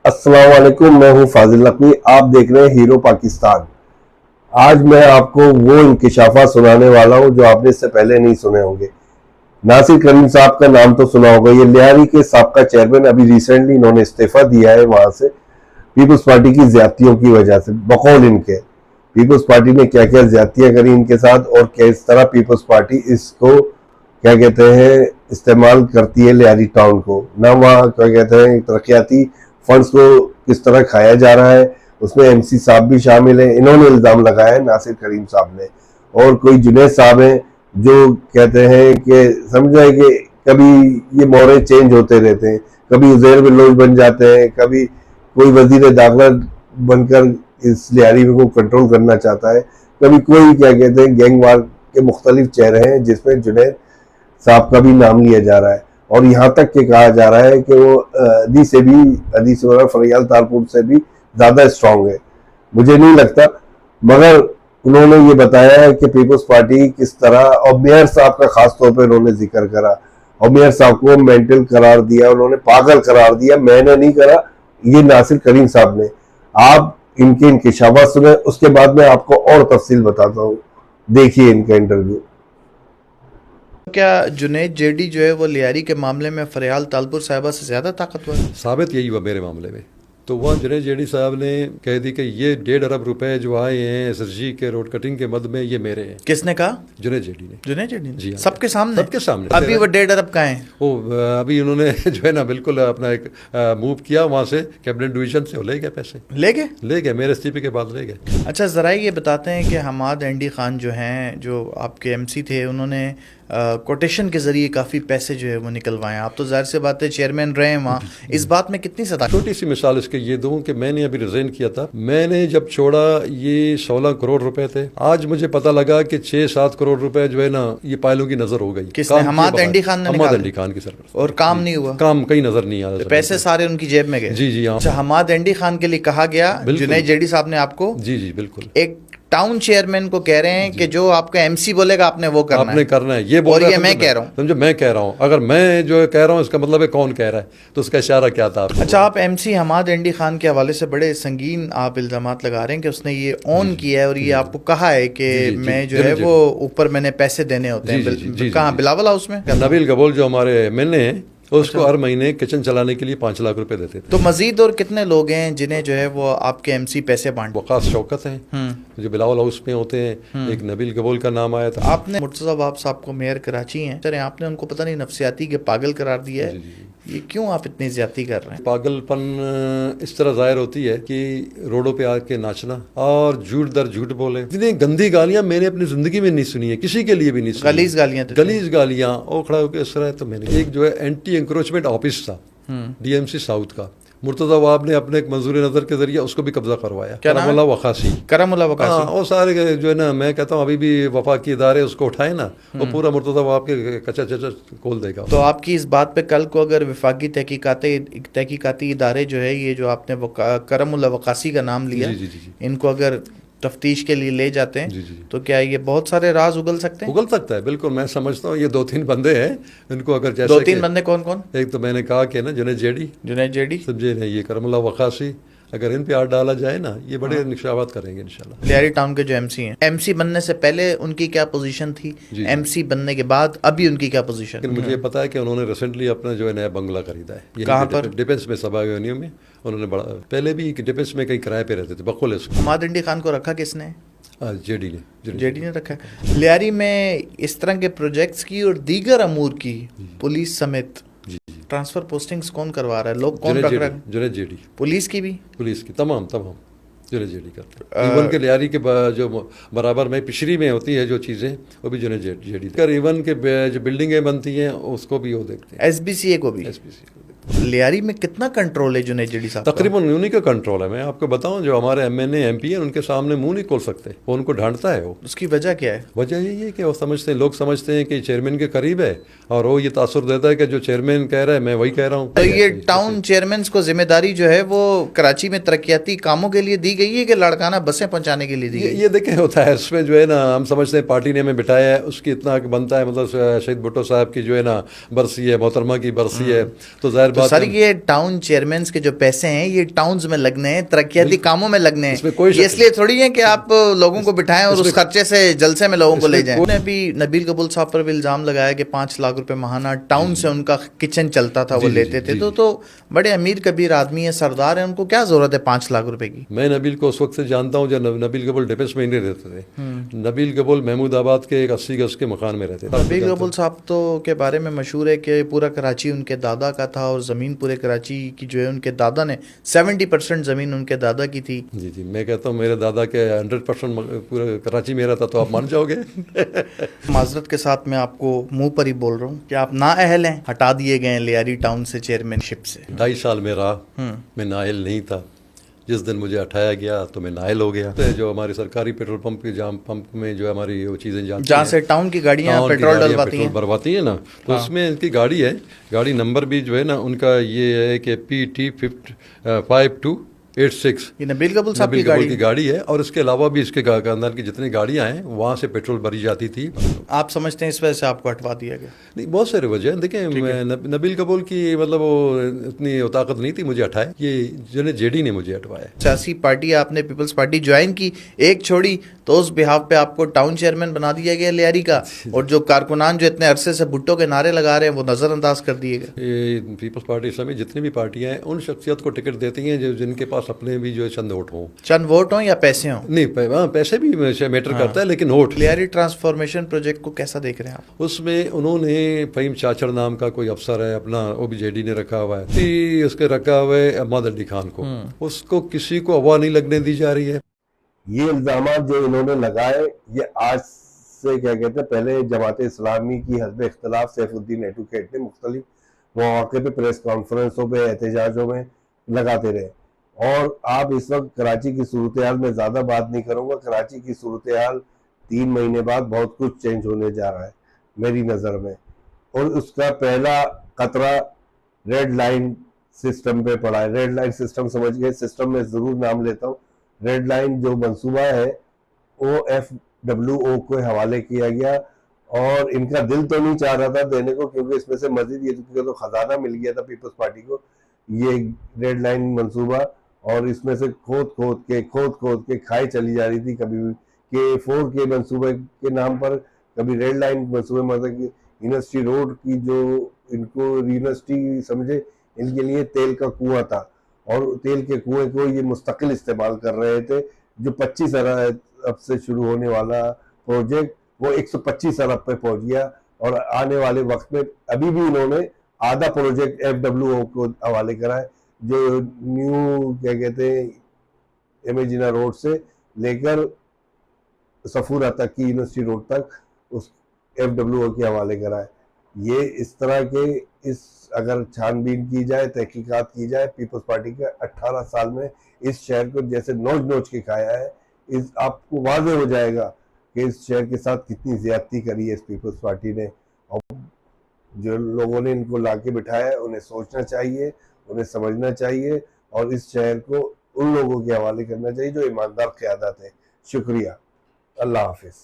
السلام علیکم، میں ہوں فاضل نقوی، آپ دیکھ رہے ہیں ہیرو پاکستان۔ آج میں آپ کو وہ انکشافات سنانے والا ہوں جو آپ نے اس سے پہلے نہیں سنے ہوں گے۔ ناصر کریم صاحب کا نام تو سنا ہوگا، یہ لیاری کے سابقہ چیئرمین، ابھی ریسنٹلی انہوں نے استعفیٰ دیا ہے وہاں سے پیپلز پارٹی کی زیادتیوں کی وجہ سے۔ بقول ان کے پیپلز پارٹی نے کیا کیا زیادتیاں کری ان کے ساتھ، اور کس طرح پیپلز پارٹی اس کو کیا کہتے ہیں استعمال کرتی ہے لیاری ٹاؤن کو، نہ وہاں کیا کہتے ہیں ترقیاتی فنڈز کو کس طرح کھایا جا رہا ہے۔ اس میں ایم سی صاحب بھی شامل ہیں، انہوں نے الزام لگایا ہے ناصر کریم صاحب نے، اور کوئی جنید صاحب ہیں جو کہتے ہیں کہ سمجھائے کہ کبھی یہ مورے چینج ہوتے رہتے ہیں، کبھی عزیر بلوچ بن جاتے ہیں، کبھی کوئی وزیر داخلہ بن کر اس لیاری کو کنٹرول کرنا چاہتا ہے، کبھی کوئی کیا کہتے ہیں گینگ وار کے مختلف چہرے ہیں جس میں جنید صاحب کا بھی نام لیا جا رہا ہے، اور یہاں تک کہ کہا جا رہا ہے کہ وہ حدیث فریال تالپور سے بھی زیادہ اسٹرانگ ہے۔ مجھے نہیں لگتا، مگر انہوں نے یہ بتایا ہے کہ پیپلز پارٹی کس طرح، اور میئر صاحب کا خاص طور پہ انہوں نے ذکر کرا، اور میئر صاحب کو مینٹل قرار دیا، انہوں نے پاگل قرار دیا۔ میں نے نہیں کرا، یہ ناصر کریم صاحب نے۔ آپ ان کے انکشافات سنیں، اس کے بعد میں آپ کو اور تفصیل بتاتا ہوں، دیکھیے ان کا انٹرویو۔ کیا جنید جیڈی جو ہے وہ لیاری کے معاملے میں فریال تالپور صاحبہ سے زیادہ طاقتور ہے؟ ثابت یہی ہوا میرے معاملے میں۔ تو وہاں جنید جیڈی صاحب نے کہہ دی کہ یہ 1.5 ارب روپے جو آئے ہیں ایس ایس جی کے روڈ کٹنگ کے مد میں یہ میرے ہیں۔ کس نے کہا؟ جنید جیڈی نے۔ جنید جیڈی نے؟ جی ہاں، سب کے سامنے؟ سب کے سامنے۔ ابھی وہ 1.5 ارب کا ہیں؟ وہ ابھی انہوں نے جو ہے نا بالکل اپنا ایک موو کیا وہاں سے کیبنٹ ڈویژن سے، وہ لے گئے پیسے، لے گئے میرے استعفے کے بعد لے گئے۔ اچھا ذرا یہ بتاتے ہیں کہ حماد اینڈی خان جو ہیں، جو آپ کے ایم سی تھے، انہوں نے کوٹیشن کے ذریعے کافی پیسے جو ہے وہ نکلوائے ہیں۔ آپ تو ظاہر سی بات ہے چیئرمین رہے ہیں وہاں، اس بات میں کتنی صداقت؟ چھوٹی سی مثال اس کے یہ دوں کہ میں نے ابھی ریزائن کیا تھا، میں نے جب چھوڑا یہ 16 کروڑ روپے تھے، آج مجھے پتا لگا کہ 6-7 کروڑ روپے جو ہے نا یہ پائلوں کی نظر ہو گئی۔ کس نے؟ حماد اینڈی خان نے؟ حماد اینڈی خان کی سرپرست۔ اور کام نہیں ہوا؟ کام کہیں نظر نہیں آیا، پیسے سارے ان کی جیب میں گئے؟ جی جی ہاں۔ اچھا، حماد اینڈی خان کے لیے کہا گیا، جنید جیڈی صاحب نے آپ کو؟ جی جی بالکل، ایک ٹاؤن چیئرمین کو کہہ رہے ہیں کہ جو آپ کا ایم سی بولے گا آپ نے وہ کرنا ہے، آپ نے کرنا ہے، یہ بول اور رہا ہے، یہ میں کہہ رہا ہوں، سمجھو میں کہہ رہا ہوں، اگر میں جو کہہ رہا ہوں اس کا مطلب ہے کون کہہ رہا ہے، تو اس کا اشارہ کیا تھا؟ اچھا، آپ ایم سی حماد اینڈی خان کے حوالے سے بڑے سنگین آپ الزامات لگا رہے ہیں کہ اس نے یہ اون کیا ہے اور یہ آپ کو کہا ہے کہ میں جو ہے وہ اوپر میں نے پیسے دینے ہوتے ہیں۔ کہاں؟ بلاول ہاؤس میں؟ نبیل گبول جو ہمارے ایم این اے ہیں، اس کو ہر مہینے کچن چلانے کے لیے 5 لاکھ روپے دیتے تھے۔ تو مزید اور کتنے لوگ ہیں جنہیں جو ہے وہ آپ کے ایم سی پیسے بانٹ؟ وقاص شوکت ہیں جو بلاول ہاؤس میں ہوتے ہیں، ایک نبیل گبول کا نام آیا تھا۔ آپ نے مرتضیٰ باب صاحب کو میئر کراچی ہیں، سر آپ نے ان کو پتہ نہیں نفسیاتی کے پاگل قرار دیا ہے، یہ کیوں آپ اتنی زیادتی کر رہے ہیں؟ پاگل پن اس طرح ظاہر ہوتی ہے کہ روڈوں پہ آ کے ناچنا اور جھوٹ در جھوٹ بولے۔ اتنی گندی گالیاں میں نے اپنی زندگی میں نہیں سنی ہے، کسی کے لیے بھی نہیں سنی۔ گلیز گالیاں اور کھڑا ہو کے اس طرح۔ تو میں نے ایک جو ہے اینٹی انکروچمنٹ آفس تھا ڈی ایم سی ساؤتھ کا، مرتضیٰ وہاب نے اپنے ایک منظور نظر کے ذریعے اس کو بھی قبضہ کروایا، کرم اللہ وقاصی۔ اور سارے جو ہے نا، میں کہتا ہوں ابھی بھی وفاقی ادارے اس کو اٹھائے نا، وہ پورا مرتضیٰ وہاب کے کچا چچا کھول دے گا۔ تو آپ کی اس بات پہ کل کو اگر وفاقی تحقیقاتی ادارے جو ہے، یہ جو آپ نے کرم اللہ وقاصی کا نام لیا، ان کو اگر تفتیش کے لیے لے جاتے ہیں تو کیا یہ بہت سارے راز اگل سکتے ہیں؟ اگل سکتا ہے، بالکل۔ میں سمجھتا ہوں یہ 2-3 بندے ہیں ان کو اگر جیسے 2-3 بندے کون کون؟ ایک تو میں نے کہا کہ نا جنید جیڈی سمجھے نا، یہ کرم اللہ وقاصی، اگر ان پہ ہاتھ ڈالا جائے نا یہ بڑے انکشافات کریں گے انشاءاللہ۔ لیاری ٹاؤن کے جو ایم سی ہیں، ایم سی بننے سے پہلے ان کی کیا پوزیشن تھی، ایم سی بننے کے بعد ابھی ان کی کیا پوزیشن؟ مجھے پتا ہے کہ انہوں نے ریسنٹلی اپنا جو ہے نیا بنگلہ خریدا ہے۔ کہاں پر؟ ڈیفنس میں، سبا ایونیو میں۔ انہوں نے بڑا پہلے بھی ڈیفنس میں کہیں کرائے پہ رہتے تھے بقول اس کو۔ حماد اینڈی خان کو رکھا کس نے؟ جیڈی نے رکھا۔ لیاری میں اس طرح کے پروجیکٹس کی اور دیگر امور کی پولیس سمیت ٹرانسفر پوسٹنگز کون کروا رہا ہے؟ لوگ کون رکھ رہا ہے؟ جنید جیڈی۔ پولیس کی بھی؟ پولیس کی تمام جنید جیڈی کرتے ہیں۔ ایون کے لیاری کے جو برابر میں پشری میں ہوتی ہے جو چیزیں، وہ بھی جنید جیڈی۔ ایون کے جو بلڈنگیں بنتی ہیں اس کو بھی وہ دیکھتے ہیں، ایس بی سی اے کو بھی۔ لیاری میں کتنا کنٹرول ہے جنید جیڈی صاحب؟ تقریباً انہیں کا کنٹرول ہے۔ میں آپ کو بتاؤں جو ہمارے M N A M P ہیں ان کے سامنے منہ نہیں کھول سکتے، وہ ان کو ڈھانٹتا ہے۔ وہ اس کی وجہ کیا ہے؟ وجہ یہی ہے کہ وہ سمجھتے ہیں، لوگ سمجھتے ہیں کہ چیئرمین کے قریب ہے اور وہ یہ تاثر دیتا ہے کہ جو چیئرمین کہہ رہا ہے میں وہی کہہ رہا ہوں۔ تو یہ ٹاؤن چیئرمینز کو ذمہ داری جو ہے وہ کراچی میں ترقیاتی کاموں کے لیے دی گئی ہے کہ لڑکانہ بسیں پہنچانے کے لیے دی گئی؟ یہ دیکھیں ہوتا ہے اس میں جو ہے نا، ہم سمجھتے ہیں پارٹی نے ہمیں بٹھایا ہے، اس کی اتنا بنتا ہے، مطلب شہید بھٹو صاحب کی جو ہے نا برسی ہے، محترمہ کی برسی ہے، تو ظاہر تو سر یہ ٹاؤن چیئرمینز کے جو پیسے ہیں یہ ٹاؤنز میں لگنے ہیں, ترقیاتی کاموں میں لگنے ہیں, یہ اس لیے تھوڑی ہے کہ آپ لوگوں کو بٹھائیں اور اس خرچے سے جلسے میں لوگوں کو لے جائیں. انہوں نے بھی نبیل قبول صاحب پر بھی الزام لگایا کہ 5 لاکھ روپے ماہانہ ٹاؤن سے ان کا کچن چلتا تھا, وہ لیتے تھے. تو بڑے امیر کبیر آدمی ہیں, سردار ہیں, ان کو کیا ضرورت ہے 5 لاکھ روپے کی؟ میں نبیل کو اس وقت سے جانتا ہوں جب نبیل قبول ڈیفنس میں نہیں رہتے تھے. نبیل قبول محمود آباد کے ایک 80 گز کے مکان میں رہتے تھے. نبیل قبول صاحب تو کے بارے میں مشہور ہے کہ پورا کراچی ان کے دادا کا تھا, اور زمین پورے کراچی کی جو ہے ان کے دادا نے 70% زمین ان کے دادا کی تھی. جی میں کہتا ہوں میرے دادا کے 100% پورا کراچی میرا تھا, تو آپ مان جاؤ گے. معذرت کے ساتھ میں آپ کو منہ پر ہی بول رہا ہوں کہ آپ نااہل ہیں, ہٹا دیے گئے ہیں لیاری ٹاؤن سے چیئرمین شپ سے. 2.5 سال میں رہا, میں نااہل نہیں تھا. جس دن مجھے اٹھایا گیا تو میں نااہل ہو گیا. جو ہماری سرکاری پیٹرول پمپ کے جام پمپ میں جو ہماری وہ چیزیں جہاں سے ٹاؤن کی گاڑیاں پیٹرول بھرواتی ہیں نا, تو اس میں ان کی گاڑی ہے, گاڑی نمبر بھی جو ہے نا ان کا یہ ہے کہ PT 5286. یہ نبیل قبول صاحب کی گاڑی ہے, اور اس کے علاوہ بھی اس کے اندر کی جتنی گاڑیاں ہیں وہاں سے پیٹرول بھری جاتی تھی. آپ سمجھتے ہیں اس وجہ سے آپ کو ہٹوا دیا گیا؟ نہیں, بہت سارے وجہ ہیں. دیکھیں نبیل قبول کی مطلب وہ اتنی طاقت نہیں تھی مجھے ہٹائے, یہ جو ہے JD نے مجھے ہٹوایا. سیاسی پارٹی آپ نے پیپلز پارٹی جوائن کی, ایک چھوڑی, تو اس بہاف پہ آپ کو ٹاؤن چیئرمین بنا دیا گیا لیاری کا, اور جو کارکنان جو اتنے عرصے سے بھٹو کے نعرے لگا رہے ہیں وہ نظر انداز کر دیے گئے. پیپلز پارٹی سمیت جتنی بھی پارٹیاں ہیں ان شخصیت کو ٹکٹ دیتی ہیں جن کے پاس اپنے بھی جو چند ووٹ ہوں یا پیسے ہوں. نہیں, پیسے بھی میٹر کرتا ہے, لیکن ووٹ. لیاری ٹرانسفارمیشن پروجیکٹ کو کیسا دیکھ رہے ہیں آپ؟ اس میں انہوں نے فہیم چاچڑ نام کا کوئی افسر ہے اپنا, وہ بھی JD نے رکھا ہوا ہے, اس کے رکھا ہوا ہے احمد علی خان کو. اس کو کسی کو ہوا نہیں لگنے دی جا رہی ہے. یہ الزامات جو انہوں نے لگائے یہ آج سے کیا کہتے ہیں, پہلے جماعت اسلامی کی حزب اختلاف سیف الدین ایڈوکیٹ نے مختلف مواقع پہ پریس کانفرنسوں پہ احتجاجوں میں لگاتے رہے. اور آپ اس وقت کراچی کی صورتحال میں زیادہ بات نہیں کروں گا. کراچی کی صورتحال 3 مہینے بعد بہت کچھ چینج ہونے جا رہا ہے میری نظر میں, اور اس کا پہلا قطرہ ریڈ لائن سسٹم پہ پڑا ہے. ریڈ لائن سسٹم سمجھ گئے, سسٹم میں ضرور نام لیتا ہوں. ریڈ لائن جو منصوبہ ہے وہ FWO کو حوالے کیا گیا, اور ان کا دل تو نہیں چاہ رہا تھا دینے کو, کیونکہ اس میں سے مزید یہ تو خزانہ مل گیا تھا پیپلز پارٹی کو, یہ ریڈ لائن منصوبہ, اور اس میں سے کھود کے کھائی چلی جا رہی تھی. کبھی K4 کے منصوبے کے نام پر, کبھی ریڈ لائن منصوبے, مطلب کہ یونیورسٹی روڈ کی جو ان کو یونیورسٹی سمجھے ان کے لیے تیل کا کنواں تھا, اور تیل کے کنویں کو یہ مستقل استعمال کر رہے تھے. جو 25 ارب سے شروع ہونے والا پروجیکٹ وہ 125 ارب پہ پہنچ گیا, اور آنے والے وقت میں ابھی بھی انہوں نے آدھا پروجیکٹ FWO کو حوالے کرا ہے, جو نیو کیا کہتے ہیں امیجنا روڈ سے لے کر صفورہ تک کی یونیورسٹی روڈ تک اس FWO کے حوالے کرا ہے. یہ اس طرح کے اگر چھان بین کی جائے, تحقیقات کی جائے, پیپلز پارٹی کے 18 سال میں اس شہر کو جیسے نوچ کے کھایا ہے, آپ کو واضح ہو جائے گا کہ اس شہر کے ساتھ کتنی زیادتی کری ہے اس پیپلز پارٹی نے. اور جو لوگوں نے ان کو لا کے بٹھایا ہے انہیں سوچنا چاہیے, انہیں سمجھنا چاہیے, اور اس شہر کو ان لوگوں کے حوالے کرنا چاہیے جو ایماندار قیادت ہے. شکریہ. اللہ حافظ.